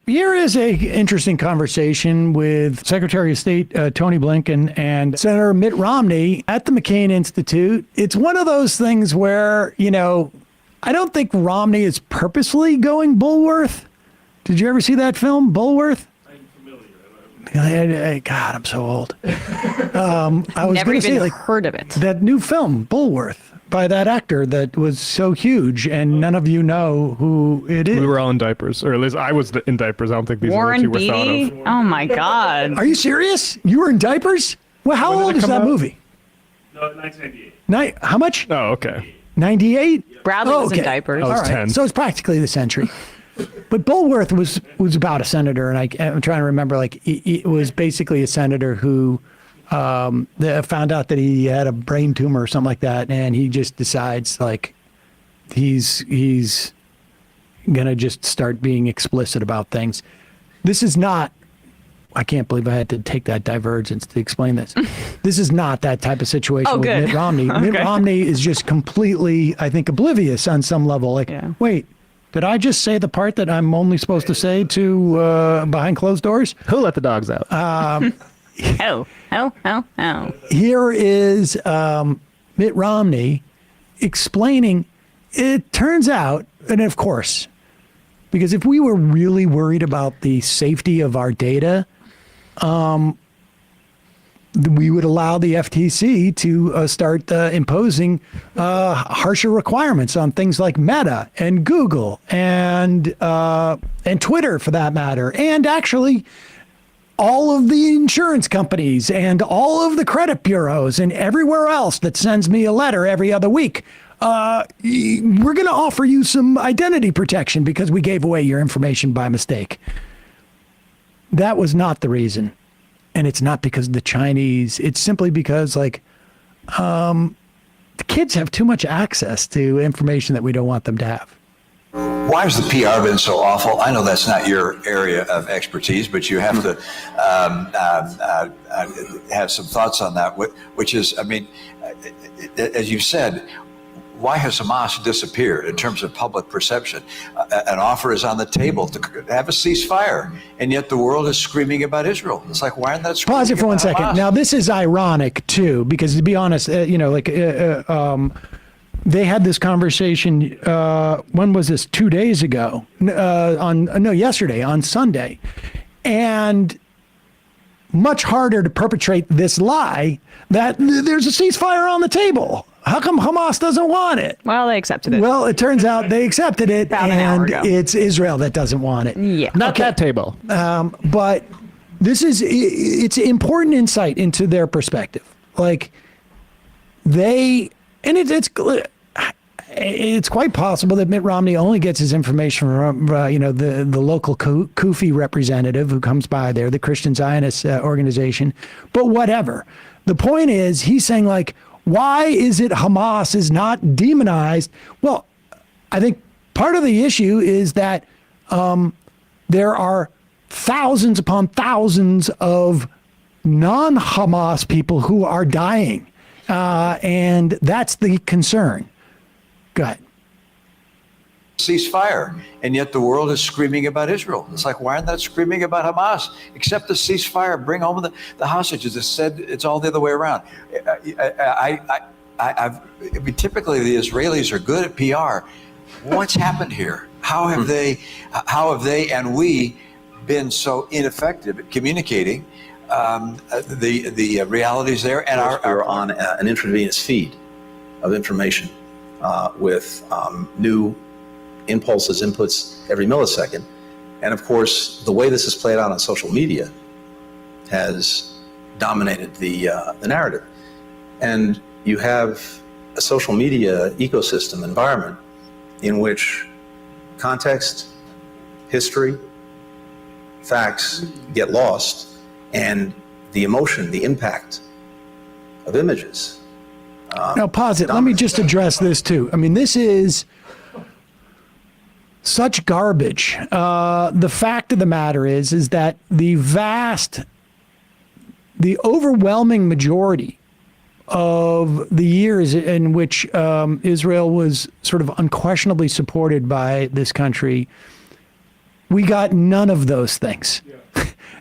Here is a interesting conversation with Secretary of State Tony Blinken and Senator Mitt Romney at the McCain Institute. It's one of those things where, I don't think Romney is purposely going Bulworth. Did you ever see that film, Bulworth? I'm familiar. God, I'm so old. I was Never going to even say, heard of it. that new film, Bulworth, by that actor that was so huge, and none of you know who it is. We were all in diapers, or at least I was in diapers. I don't think these Warren other two were thought Beatty? of. Oh my God. Are you serious? You were in diapers? Well, how When did old it is come that out? movie? No, 1998. How much? Oh, okay. 98? Bradley was in diapers. I was All right. 10. So it's practically the century. But Bulworth was about a senator, and I'm trying to remember, it was basically a senator who found out that he had a brain tumor or something like that, and he just decides, he's going to just start being explicit about things. This is not, I can't believe I had to take that divergence to explain this. This is not that type of situation with good. Mitt Romney. Okay. Mitt Romney is just completely, I think, oblivious on some level. Wait, did I just say the part that I'm only supposed to say to behind closed doors? Who let the dogs out? Oh. Here is Mitt Romney explaining, it turns out, and of course, because if we were really worried about the safety of our data, we would allow the FTC to start imposing harsher requirements on things like Meta and Google and Twitter, for that matter, and actually all of the insurance companies and all of the credit bureaus and everywhere else that sends me a letter every other week. We're going to offer you some identity protection because we gave away your information by mistake. That was not the reason. And it's not because of the Chinese. It's simply because, the kids have too much access to information that we don't want them to have. Why has the PR been so awful? I know that's not your area of expertise, but you have to have some thoughts on that, which is, as you said, why has Hamas disappeared in terms of public perception? An offer is on the table to have a ceasefire, and yet the world is screaming about Israel. It's like, why aren't that screaming Pause it for 1 about second. Hamas? Now, this is ironic, too, because to be honest, they had this conversation, when was this? 2 days ago, yesterday, on Sunday. And much harder to perpetrate this lie that there's a ceasefire on the table. How come Hamas doesn't want it? Well, they accepted it. Well, it turns out they accepted it, About an hour and ago. it's Israel that doesn't want it. Yeah. Not that table. But it's important insight into their perspective. It's quite possible that Mitt Romney only gets his information from, the local Kufi representative who comes by there, the Christian Zionist organization. But whatever. The point is, he's saying, why is it Hamas is not demonized? Well, I think part of the issue is that there are thousands upon thousands of non-Hamas people who are dying. And that's the concern. Go ahead. Ceasefire, and yet the world is screaming about Israel. It's like, why aren't they screaming about Hamas? Accept the ceasefire, bring home the hostages. It said it's all the other way around. Typically the Israelis are good at PR. What's happened here? How have they and we been so ineffective at communicating the realities there? And we're on an intravenous feed of information with new impulses, inputs every millisecond. And of course, the way this is played out on social media has dominated the narrative. And you have a social media ecosystem environment in which context, history, facts get lost, and the emotion, the impact of images. Now, pause it. Let me just address this, too. This is such garbage. The fact of the matter is that the overwhelming majority of the years in which Israel was sort of unquestionably supported by this country, we got none of those things.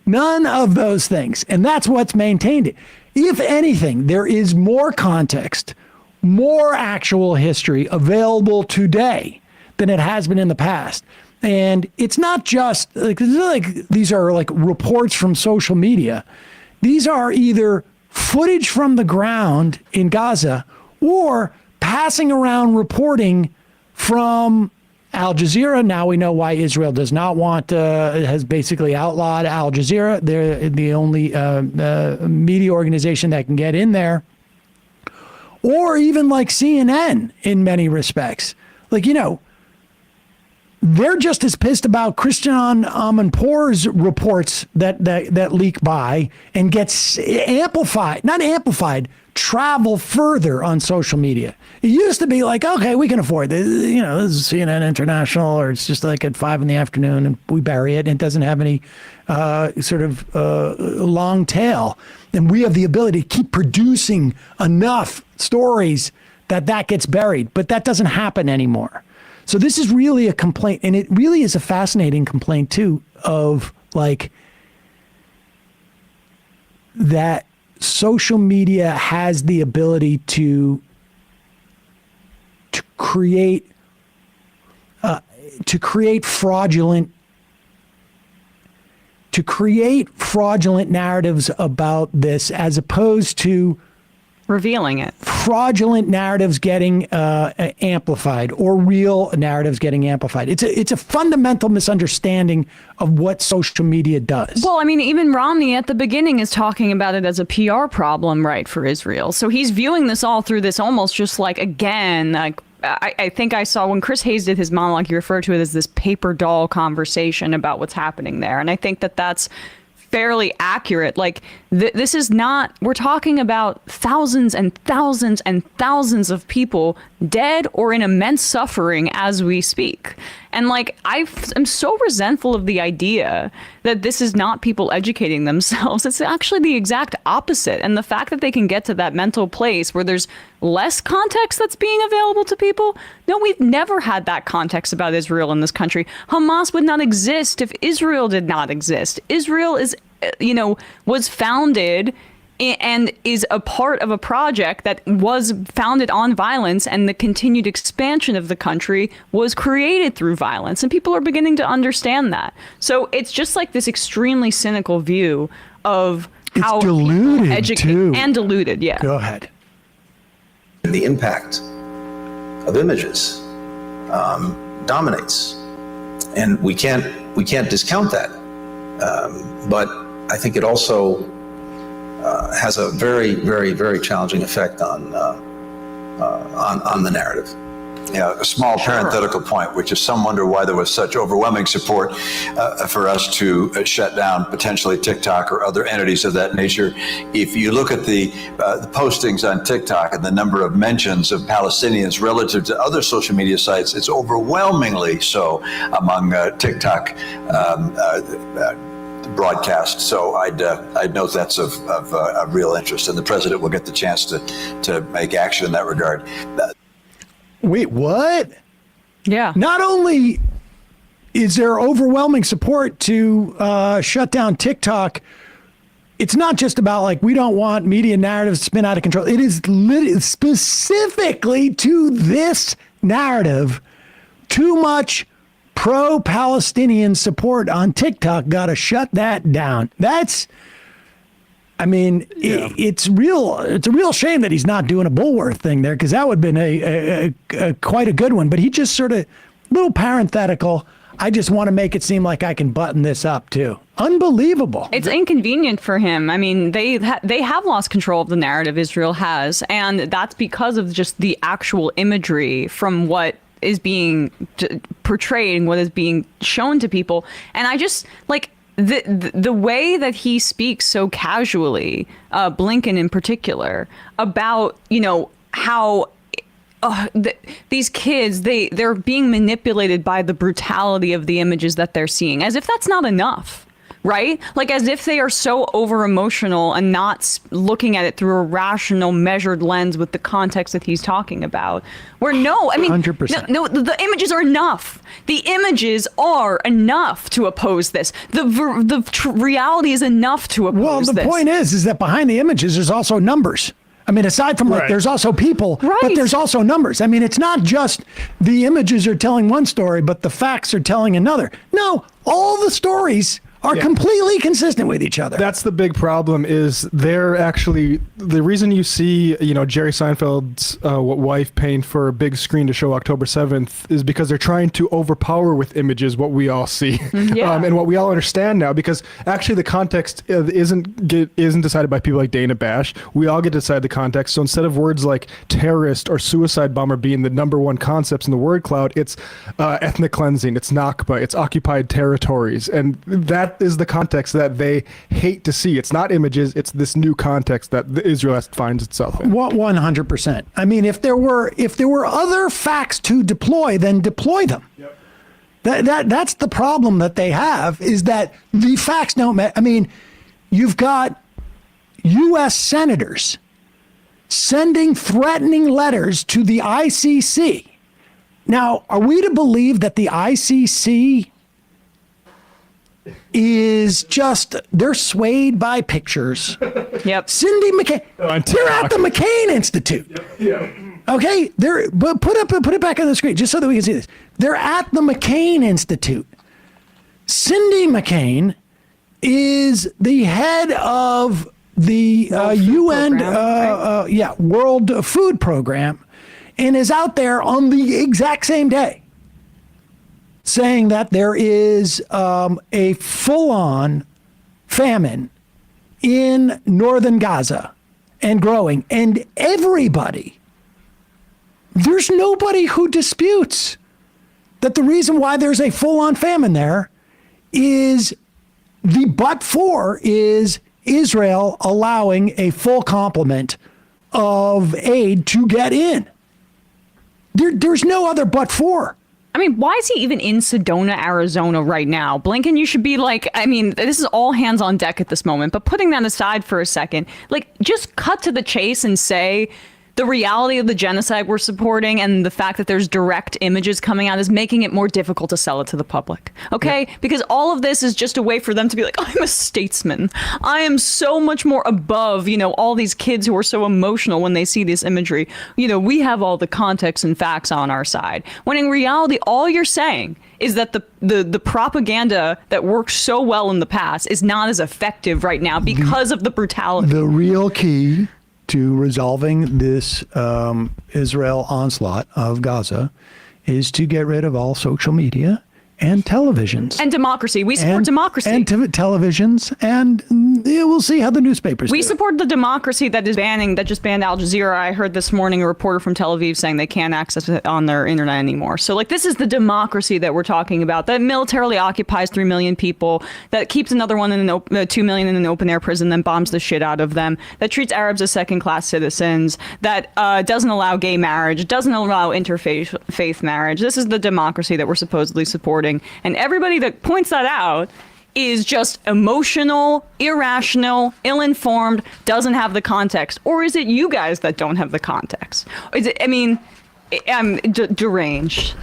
None of those things. And that's what's maintained it. If anything, there is more context, more actual history available today than it has been in the past. And it's not just like these are like reports from social media. These are either footage from the ground in Gaza or passing around reporting from Al Jazeera. Now we know why Israel does not want, has basically outlawed Al Jazeera. They're the only media organization that can get in there. Or even like CNN in many respects. Like, you know, they're just as pissed about Christian Amanpour's reports that leak by and gets amplified, not amplified, travel further on social media. It used to be like, okay, we can afford this. You know, this is CNN International, or it's just like at 5 p.m. and we bury it and it doesn't have any long tail. And we have the ability to keep producing enough stories that gets buried, but that doesn't happen anymore. So this is really a complaint, and it really is a fascinating complaint too, of like that social media has the ability to create fraudulent narratives about this, as opposed to revealing it. Fraudulent narratives getting amplified, or real narratives getting amplified. It's a fundamental misunderstanding of what social media does. Well, I mean, even Romney at the beginning is talking about it as a PR problem, right, for Israel. So he's viewing this all through this almost just like, again, like I think I saw when Chris Hayes did his monologue, he referred to it as this paper doll conversation about what's happening there. And I think that that's fairly accurate. Like this is not, we're talking about thousands and thousands and thousands of people dead or in immense suffering as we speak. And like, I'm so resentful of the idea that this is not people educating themselves. It's actually the exact opposite. And the fact that they can get to that mental place where there's less context that's being available to people. No, we've never had that context about Israel in this country. Hamas would not exist if Israel did not exist. Israel is, was founded and is a part of a project that was founded on violence, and the continued expansion of the country was created through violence, and people are beginning to understand that. So it's just like this extremely cynical view of how diluted too. And diluted. Yeah. Go ahead. The impact of images dominates, and we can't discount that. But I think it also has a very, very, very challenging effect on the narrative. Yeah, a small parenthetical point, which is some wonder why there was such overwhelming support for us to shut down potentially TikTok or other entities of that nature. If you look at the postings on TikTok and the number of mentions of Palestinians relative to other social media sites, it's overwhelmingly so among TikTok broadcast. So I'd note that's of real interest, and the president will get the chance to make action in that regard. Wait, what? Yeah. Not only is there overwhelming support to shut down TikTok, it's not just about like, we don't want media narratives to spin out of control. It is specifically to this narrative, too much pro-Palestinian support on TikTok. Got to shut that down. It's a real shame that he's not doing a Bulworth thing there, because that would have been a quite a good one. But he just sort of, little parenthetical, I just want to make it seem like I can button this up too. Unbelievable. It's inconvenient for him. I mean, they have lost control of the narrative, Israel has, and that's because of just the actual imagery from what is being portrayed and what is being shown to people. And I just like the way that he speaks so casually, Blinken in particular, about, how these kids, they're being manipulated by the brutality of the images that they're seeing, as if that's not enough. right? Like as if they are so over emotional and not looking at it through a rational, measured lens with the context that he's talking about. Where no, I mean, 100%. No, the images are enough. The images are enough to oppose this. The reality is enough to oppose this. Well, the point is that behind the images, there's also numbers. I mean, aside from like, Right. there's also people, Right. but there's also numbers. I mean, it's not just the images are telling one story, but the facts are telling another. No, all the stories are completely consistent with each other. That's the big problem. Is they're actually the reason you see Jerry Seinfeld's wife paying for a big screen to show October 7th is because they're trying to overpower with images what we all see and what we all understand now. Because actually the context isn't decided by people like Dana Bash. We all get to decide the context. So instead of words like terrorist or suicide bomber being the number one concepts in the word cloud, it's ethnic cleansing, it's Nakba, it's occupied territories, and that is the context that they hate to see. It's not images, it's this new context that Israel finds itself in. What 100%? I mean, if there were other facts to deploy, then deploy them. Yep. That's the problem that they have, is that the facts don't matter. I mean, you've got U.S. senators sending threatening letters to the ICC. Now, are we to believe that the ICC is just, they're swayed by pictures? Yep. Cindy McCain, they're at the McCain Institute. Okay, but put it back on the screen just so that we can see this. They're at the McCain Institute. Cindy McCain is the head of the UN World Food Program, and is out there on the exact same day saying that there is a full-on famine in northern Gaza and growing. And there's nobody who disputes that the reason why there's a full-on famine there is is Israel allowing a full complement of aid to get in. There's no other but for. I mean, why is he even in Sedona, Arizona right now? Blinken, you should be like, I mean, this is all hands on deck at this moment, but putting that aside for a second, like, just cut to the chase and say the reality of the genocide we're supporting and the fact that there's direct images coming out is making it more difficult to sell it to the public. Okay? Yeah. Because all of this is just a way for them to be like, I'm a statesman. I am so much more above, all these kids who are so emotional when they see this imagery. We have all the context and facts on our side. When in reality, all you're saying is that the propaganda that worked so well in the past is not as effective right now because of the brutality. The real key to resolving this Israel onslaught of Gaza is to get rid of all social media and televisions. And democracy. We support democracy. And televisions, and we'll see how the newspapers do. We support the democracy that just banned Al Jazeera. I heard this morning a reporter from Tel Aviv saying they can't access it on their internet anymore. So, this is the democracy that we're talking about, that militarily occupies 3 million people, that keeps another 2 million in an open-air prison, then bombs the shit out of them, that treats Arabs as second-class citizens, that doesn't allow gay marriage, doesn't allow interfaith marriage. This is the democracy that we're supposedly supporting. And everybody that points that out is just emotional, irrational, ill-informed, doesn't have the context. Or is it you guys that don't have the context? I'm deranged.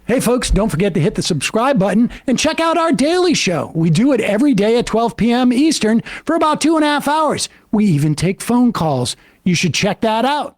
Hey, folks, don't forget to hit the subscribe button and check out our daily show. We do it every day at 12 p.m. Eastern for about 2.5 hours. We even take phone calls. You should check that out.